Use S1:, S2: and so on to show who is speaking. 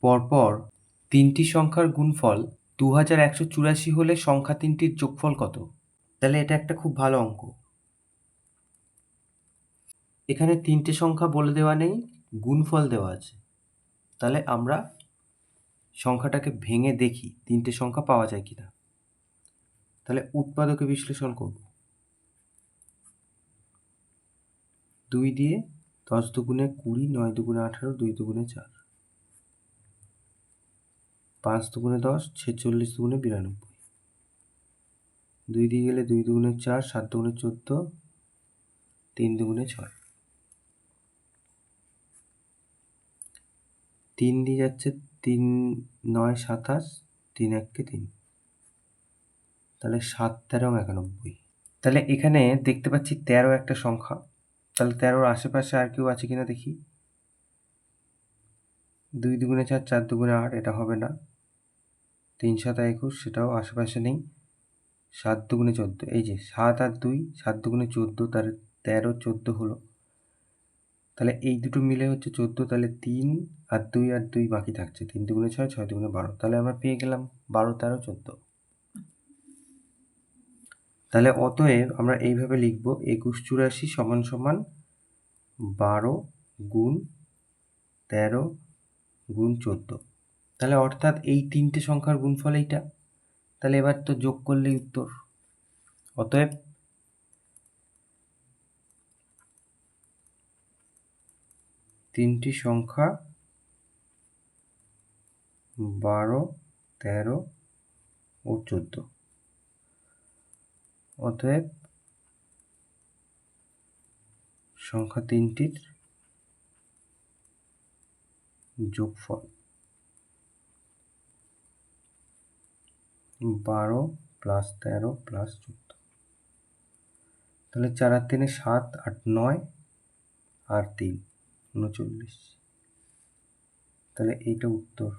S1: পরপর তিনটি সংখ্যার গুণফল 2184 হলে সংখ্যা তিনটির যোগফল কত? তাহলে এটা একটা খুব ভালো অঙ্ক। এখানে তিনটে সংখ্যা বলে দেওয়া নেই, গুণফল দেওয়া আছে। তাহলে আমরা সংখ্যাটাকে ভেঙে দেখি তিনটে সংখ্যা পাওয়া যায় কিনা। তাহলে উৎপাদকে বিশ্লেষণ করব। 2 দিয়ে 10 দুগুণে 20, 9 দুগুণে 18, 2 দুগুণে 4, 5 দুগুণে 10, 46 দুগুণে 92, 2 দিয়ে গেলে 2 দুগুণে 4, 7 দুগুণে 14, 3 দুগুণে 6, 3 দিয়ে যাচ্ছে 3 9 27, 3 1 3, তাহলে 7 13 91। তাহলে এখানে দেখতে পাচ্ছি 13 একটা সংখ্যা। তাহলে 13-র আশেপাশে আর কেউ আছে কিনা দেখি। 2 দুগুণে 4, 4 দুগুণে 8, এটা হবে না। 3 7 21, সেটাও আশেপাশে নেই। 7 দুগুণে 14, এই যে 7 আর 2, 7 দুগুণে 14, তাহলে 13 14 হলো। তাহলে এই দুটো মিলে হচ্ছে 14, তাহলে 3 আর 2 আর 2 বাকি থাকছে। 3 দুগুণে 6, 6 দুগুণে 12, তাহলে আমরা পেয়ে গেলাম 12 13 14। তাহলে অতএব আমরা এইভাবে লিখব 21 84 সমান সমান 12 গুণ 13 গুণ 14। তাহলে অর্থাৎ এই তিনটে সংখ্যার গুণফল এইটা। তাহলে এবার তো যোগ করলেই উত্তর। অতএব তিনটি সংখ্যা 12 13 ও 14। অতএব সংখ্যা তিনটির যোগফল 12 প্লাস 13 প্লাস 14। তাহলে 4 আর 3 7, 8 9 আর 3 39। তাহলে এইটা উত্তর।